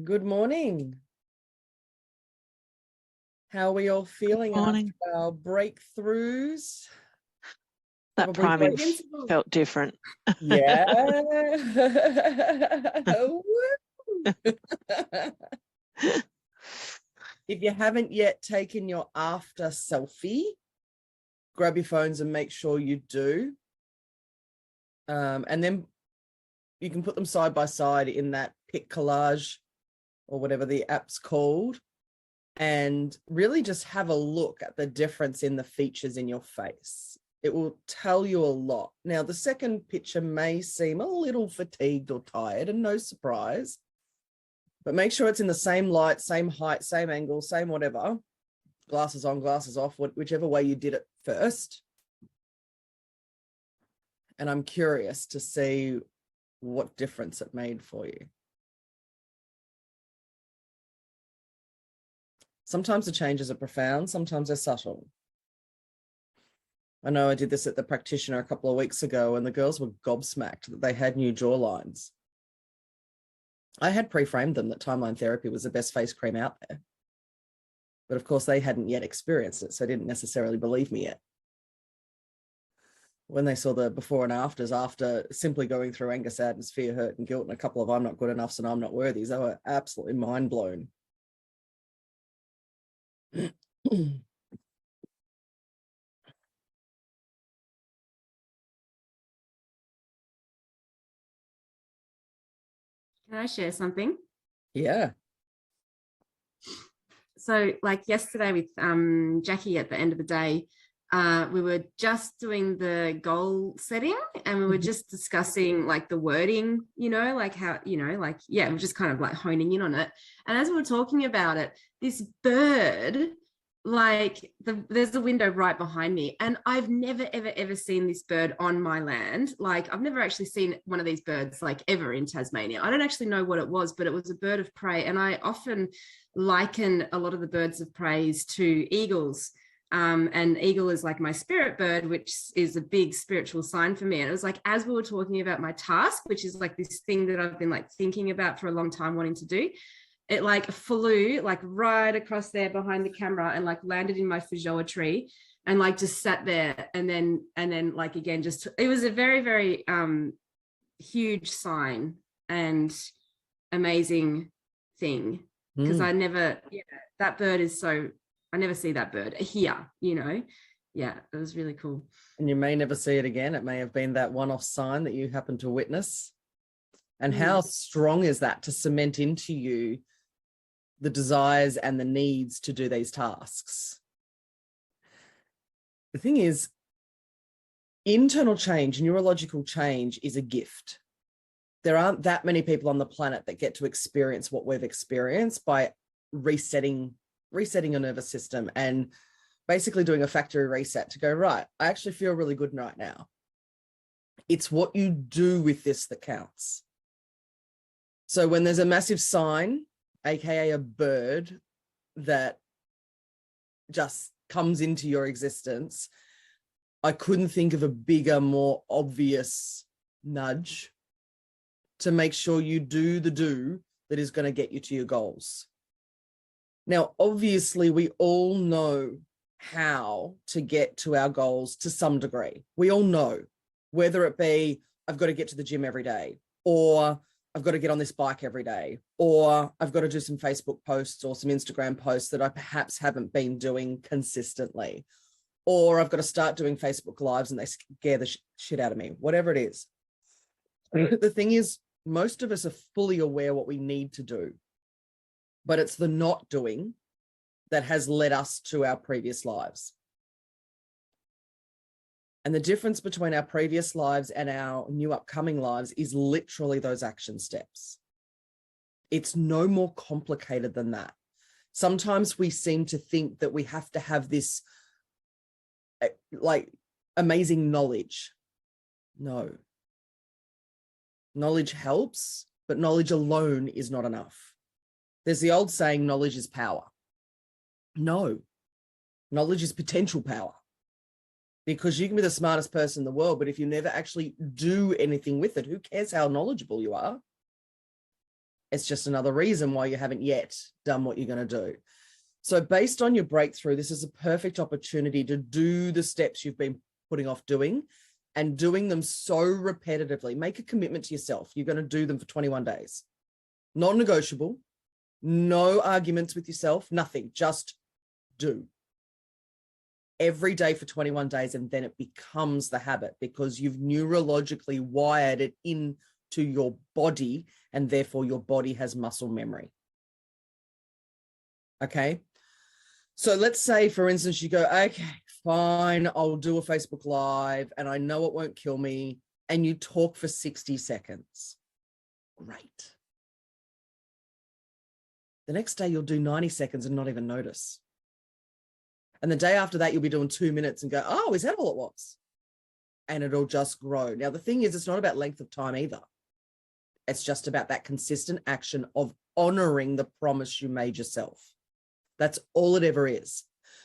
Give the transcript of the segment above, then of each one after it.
Good morning. How are we all feeling after our breakthroughs? That priming felt different. Yeah. If you haven't yet taken your after selfie, grab your phones and make sure you do. And then you can put them side by side in that pic collage or whatever the app's called, and really just have a look at the difference in the features in your face. It will tell you a lot. Now, the second picture may seem a little fatigued or tired, and no surprise, but make sure it's in the same light, same height, same angle, same whatever. Glasses on, glasses off, whichever way you did it first. And I'm curious to see what difference it made for you. Sometimes the changes are profound, sometimes they're subtle. I know I did this at the practitioner a couple of weeks ago, and the girls were gobsmacked that they had new jawlines. I had pre-framed them that timeline therapy was the best face cream out there. But of course, they hadn't yet experienced it, so they didn't necessarily believe me yet. When they saw the before and afters, after simply going through anger, sadness, fear, hurt, and guilt, and a couple of I'm not good enough and I'm not worthy, they were absolutely mind blown. Can I share something? Yeah. So like yesterday with Jackie at the end of the day, we were just doing the goal setting and we were just discussing like the wording, like how, yeah, we're just kind of like honing in on it. And as we were talking about it, this bird, like there's a window right behind me, and I've never ever seen this bird on my land. Like I've never actually seen one of these birds like ever in Tasmania. I don't actually know what it was, but it was a bird of prey, and I often liken a lot of the birds of prey to eagles. And eagle is like my spirit bird, which is a big spiritual sign for me. And it was like, as we were talking about my task, which is like this thing that I've been like thinking about for a long time wanting to do, it like flew like right across there behind the camera and like landed in my feijoa tree and like just sat there. And then like, again, just, it was a very, very huge sign and amazing thing. Because I never, that bird is so, I never see that bird here, Yeah, it was really cool. And you may never see it again. It may have been that one-off sign that you happen to witness. And how strong is that to cement into you the desires and the needs to do these tasks? The thing is, internal change, neurological change is a gift. There aren't that many people on the planet that get to experience what we've experienced by resetting your nervous system and basically doing a factory reset to go, right, I actually feel really good right now. It's what you do with this that counts. So when there's a massive sign, aka a bird, that just comes into your existence, I couldn't think of a bigger, more obvious nudge to make sure you do the do that is going to get you to your goals. Now, obviously, we all know how to get to our goals to some degree. We all know, whether it be, I've got to get to the gym every day, or I've got to get on this bike every day, or I've got to do some Facebook posts or some Instagram posts that I perhaps haven't been doing consistently, or I've got to start doing Facebook Lives and they scare the shit out of me, whatever it is. The thing is, most of us are fully aware what we need to do, but it's the not doing that has led us to our previous lives. And the difference between our previous lives and our new upcoming lives is literally those action steps. It's no more complicated than that. Sometimes we seem to think that we have to have this like amazing knowledge. No. Knowledge helps, but knowledge alone is not enough. There's the old saying, knowledge is power. No, knowledge is potential power. Because you can be the smartest person in the world, but if you never actually do anything with it, who cares how knowledgeable you are? It's just another reason why you haven't yet done what you're going to do. So based on your breakthrough, this is a perfect opportunity to do the steps you've been putting off doing and doing them so repetitively. Make a commitment to yourself. You're going to do them for 21 days. Non-negotiable, no arguments with yourself, nothing, just do. Every day for 21 days, and then it becomes the habit because you've neurologically wired it into your body, and therefore your body has muscle memory. Okay. So let's say, for instance, you go, okay, fine, I'll do a Facebook Live and I know it won't kill me. And you talk for 60 seconds. Great. The next day you'll do 90 seconds and not even notice. And the day after that, you'll be doing 2 minutes and go, oh, is that all it was? And it'll just grow. Now, the thing is, it's not about length of time either. It's just about that consistent action of honoring the promise you made yourself. That's all it ever is.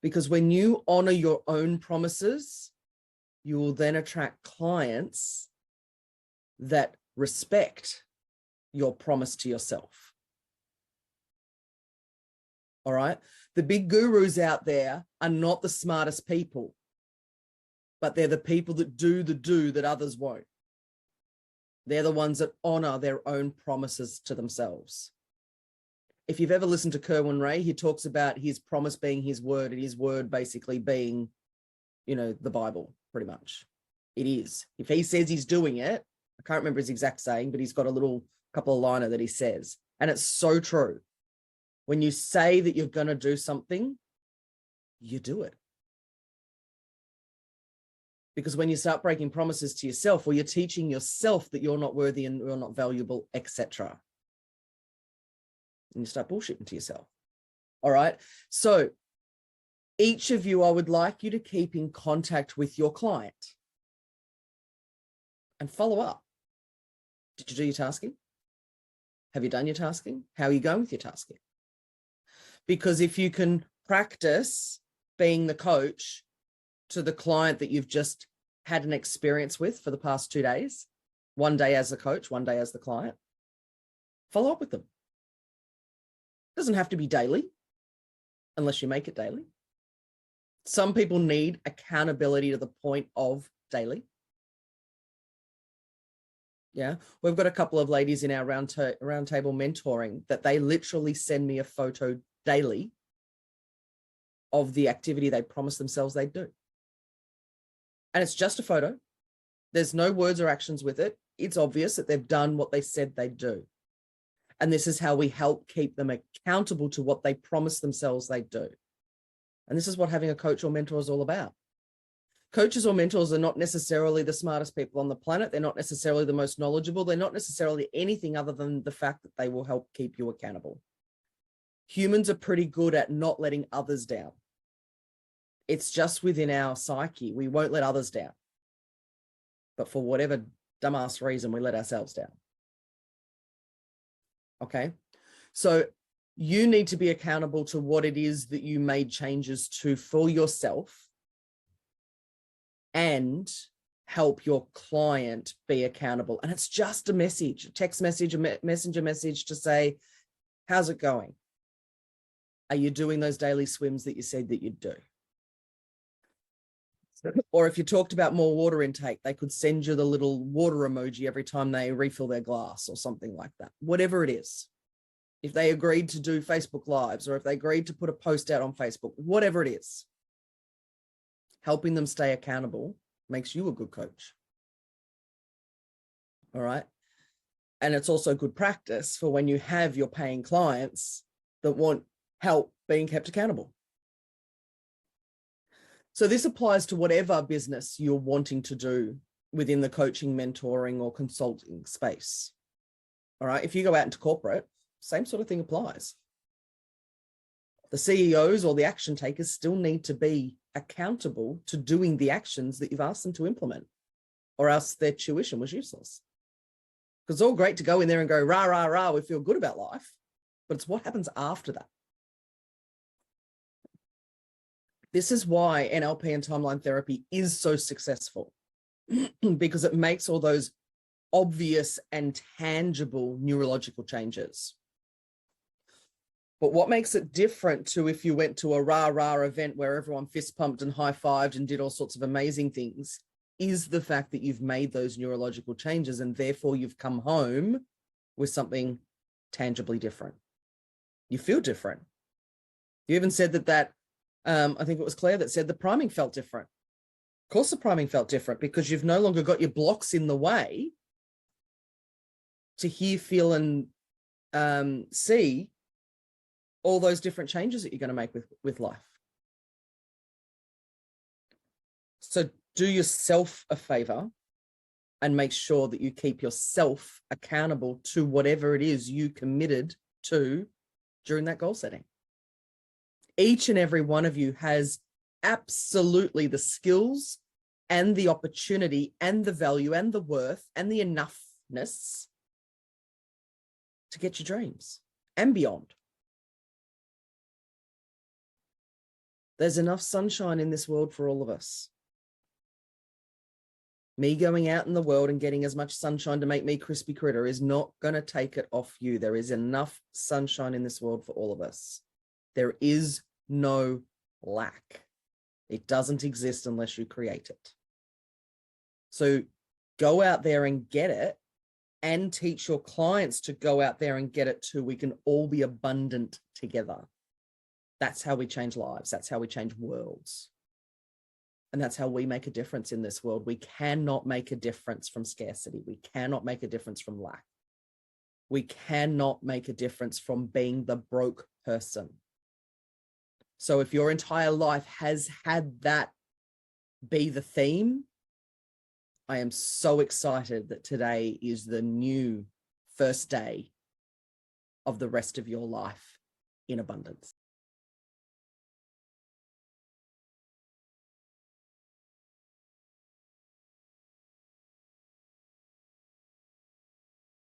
Because when you honor your own promises, you will then attract clients that respect your promise to yourself. All right. The big gurus out there are not the smartest people, but they're the people that do the do that others won't. They're the ones that honor their own promises to themselves. If you've ever listened to Kerwin Ray, he talks about his promise being his word, and his word basically being, you know, the Bible, pretty much. It is. If he says he's doing it, I can't remember his exact saying, but he's got a little couple of liner that he says, and it's so true. When you say that you're going to do something, you do it. Because when you start breaking promises to yourself, well, you're teaching yourself that you're not worthy and you're not valuable, etc. And you start bullshitting to yourself. All right. So each of you, I would like you to keep in contact with your client and follow up. Did you do your tasking? Have you done your tasking? How are you going with your tasking? Because if you can practice being the coach to the client that you've just had an experience with for the past 2 days, 1 day as the coach, 1 day as the client, follow up with them. It doesn't have to be daily unless you make it daily. Some people need accountability to the point of daily. Yeah, we've got a couple of ladies in our roundtable mentoring that they literally send me a photo daily of the activity they promised themselves they'd do. And it's just a photo. There's no words or actions with it. It's obvious that they've done what they said they'd do. And this is how we help keep them accountable to what they promised themselves they'd do. And this is what having a coach or mentor is all about. Coaches or mentors are not necessarily the smartest people on the planet. They're not necessarily the most knowledgeable. They're not necessarily anything other than the fact that they will help keep you accountable. Humans are pretty good at not letting others down. It's just within our psyche. We won't let others down. But for whatever dumbass reason, we let ourselves down. Okay. So you need to be accountable to what it is that you made changes to for yourself and help your client be accountable. And it's just a message, a text message, a messenger message to say, how's it going? Are you doing those daily swims that you said that you'd do? Or if you talked about more water intake, they could send you the little water emoji every time they refill their glass or something like that, whatever it is. If they agreed to do Facebook Lives, or if they agreed to put a post out on Facebook, whatever it is, helping them stay accountable makes you a good coach. All right. And it's also good practice for when you have your paying clients that want help being kept accountable. So this applies to whatever business you're wanting to do within the coaching, mentoring, or consulting space. All right. If you go out into corporate, same sort of thing applies. The CEOs or the action takers still need to be accountable to doing the actions that you've asked them to implement, or else their tuition was useless. Because it's all great to go in there and go, rah, rah, rah, we feel good about life, but it's what happens after that. This is why NLP and timeline therapy is so successful, because it makes all those obvious and tangible neurological changes. But what makes it different to if you went to a rah-rah event where everyone fist pumped and high-fived and did all sorts of amazing things is the fact that you've made those neurological changes, and therefore you've come home with something tangibly different. You feel different. You even said that I think it was Claire that said the priming felt different. Of course the priming felt different, because you've no longer got your blocks in the way to hear, feel, and see all those different changes that you're going to make with life. So do yourself a favor and make sure that you keep yourself accountable to whatever it is you committed to during that goal setting. Each and every one of you has absolutely the skills and the opportunity and the value and the worth and the enoughness to get your dreams and beyond. There's enough sunshine in this world for all of us. Me going out in the world and getting as much sunshine to make me crispy critter is not going to take it off you. There is enough sunshine in this world for all of us. There is no lack. It doesn't exist unless you create it. So go out there and get it, and teach your clients to go out there and get it too. We can all be abundant together. That's how we change lives. That's how we change worlds. And that's how we make a difference in this world. We cannot make a difference from scarcity. We cannot make a difference from lack. We cannot make a difference from being the broke person. So if your entire life has had that be the theme, I am so excited that today is the new first day of the rest of your life in abundance.